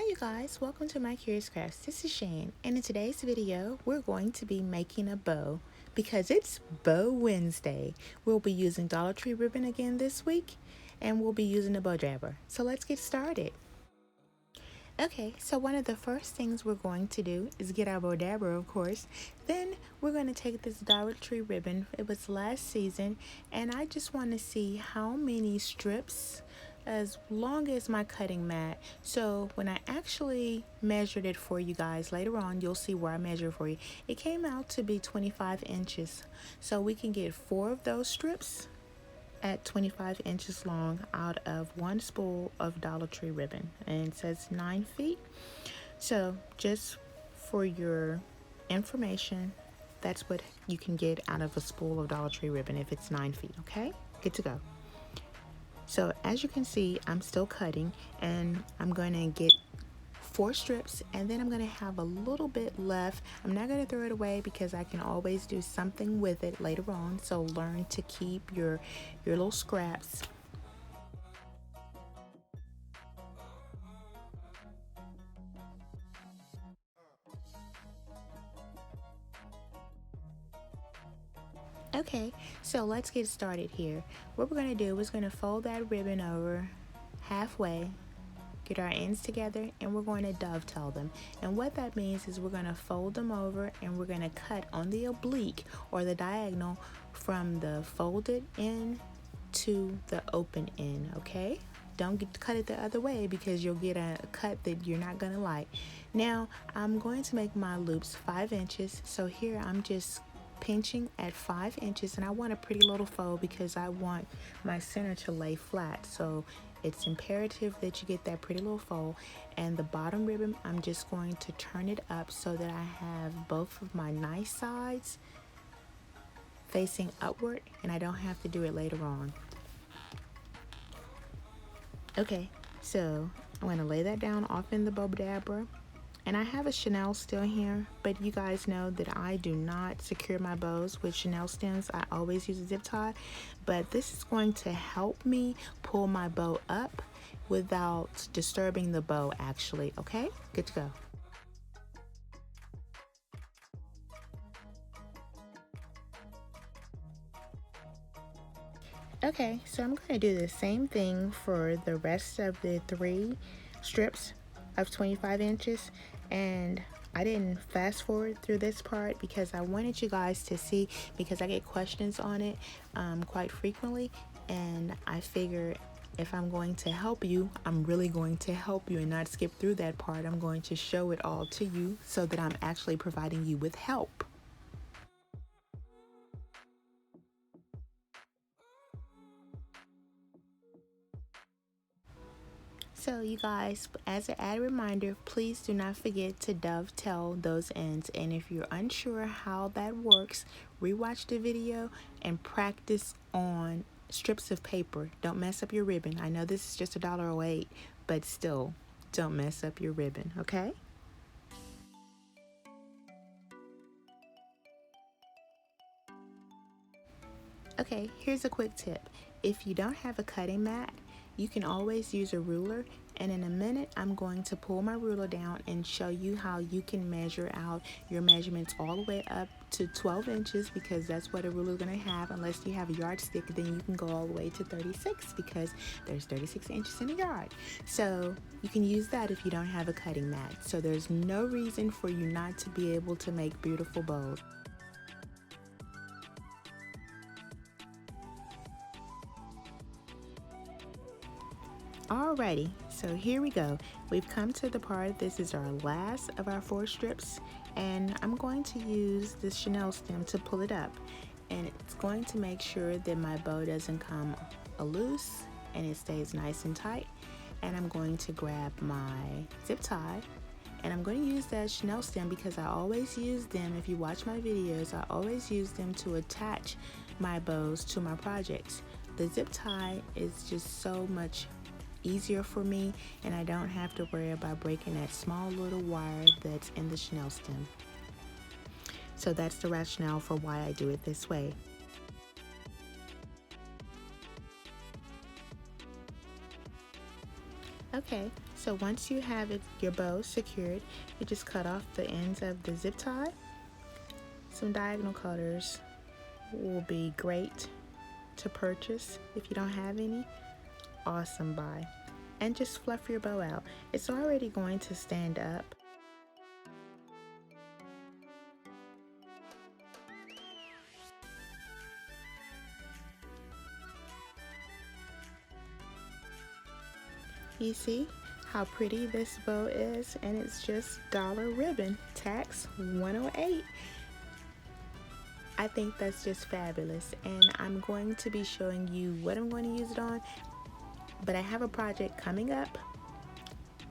Hi you guys, welcome to my Curious Crafts. This is Shane, and in today's video we're going to be making a bow because it's Bow Wednesday. We'll be using Dollar Tree ribbon again this week, and we'll be using a bow dabber. So let's get started. Okay, so one of the first things we're going to do is get our bow dabber, of course. Then we're going to take this Dollar Tree ribbon. It was last season, and I just want to see how many strips as long as my cutting mat. So when I actually measured it for you guys later on, you'll see where I measured for you. It came out to be 25 inches. So we can get 4 of those strips at 25 inches long out of one spool of Dollar Tree ribbon, and it says 9 feet. So just for your information, that's what you can get out of a spool of Dollar Tree ribbon if it's 9 feet. Okay, good to go. So as you can see, I'm still cutting, and I'm going to get 4 strips, and then I'm going to have a little bit left. I'm not going to throw it away because I can always do something with it later on. So learn to keep your little scraps. Okay, so let's get started here. What we're going to do is going to fold that ribbon over halfway, get our ends together, and we're going to dovetail them. And what that means is we're going to fold them over, and we're going to cut on the oblique or the diagonal from the folded end to the open end. Okay, don't cut it the other way because you'll get a cut that you're not going to like. Now I'm going to make my loops 5 inches. So here I'm just pinching at 5 inches, and I want a pretty little fold because I want my center to lay flat. So it's imperative that you get that pretty little fold. And the bottom ribbon, I'm just going to turn it up so that I have both of my nice sides facing upward, and I don't have to do it later on. Okay, so I'm going to lay that down off in the bow dabber. And I have a chenille still here, but you guys know that I do not secure my bows with chenille stems. I always use a zip tie, but this is going to help me pull my bow up without disturbing the bow actually. Okay, good to go. Okay, so I'm going to do the same thing for the rest of the 3 strips of 25 inches, and I didn't fast forward through this part because I wanted you guys to see, because I get questions on it quite frequently, and I figure if I'm going to help you, I'm really going to help you and not skip through that part. I'm going to show it all to you so that I'm actually providing you with help. So you guys, as an added reminder, please do not forget to dovetail those ends. And if you're unsure how that works, rewatch the video and practice on strips of paper. Don't mess up your ribbon. I know this is just $1.08, but still, don't mess up your ribbon, okay? Okay, here's a quick tip. If you don't have a cutting mat, you can always use a ruler, and in a minute I'm going to pull my ruler down and show you how you can measure out your measurements all the way up to 12 inches, because that's what a ruler is going to have. Unless you have a yardstick, then you can go all the way to 36 because there's 36 inches in a yard. So you can use that if you don't have a cutting mat. So there's no reason for you not to be able to make beautiful bows. Alrighty, so here we go. We've come to the part, this is our last of our 4 strips, and I'm going to use this chenille stem to pull it up, and it's going to make sure that my bow doesn't come loose and it stays nice and tight. And I'm going to grab my zip tie, and I'm going to use that chenille stem because I always use them. If you watch my videos, I always use them to attach my bows to my projects. The zip tie is just so much easier for me, and I don't have to worry about breaking that small little wire that's in the chenille stem. So that's the rationale for why I do it this way. Okay, so once you have your bow secured, you just cut off the ends of the zip tie. Some diagonal cutters will be great to purchase. If you don't have any, awesome buy. And just fluff your bow out. It's already going to stand up. You see how pretty this bow is, and it's just dollar ribbon, tax 108. I think that's just fabulous, and I'm going to be showing you what I'm going to use it on, but I have a project coming up,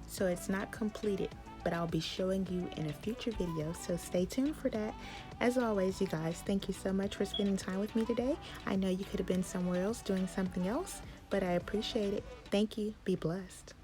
so it's not completed, but I'll be showing you in a future video, so stay tuned for that. As always, you guys, thank you so much for spending time with me today. I know you could have been somewhere else doing something else, but I appreciate it. Thank you. Be blessed.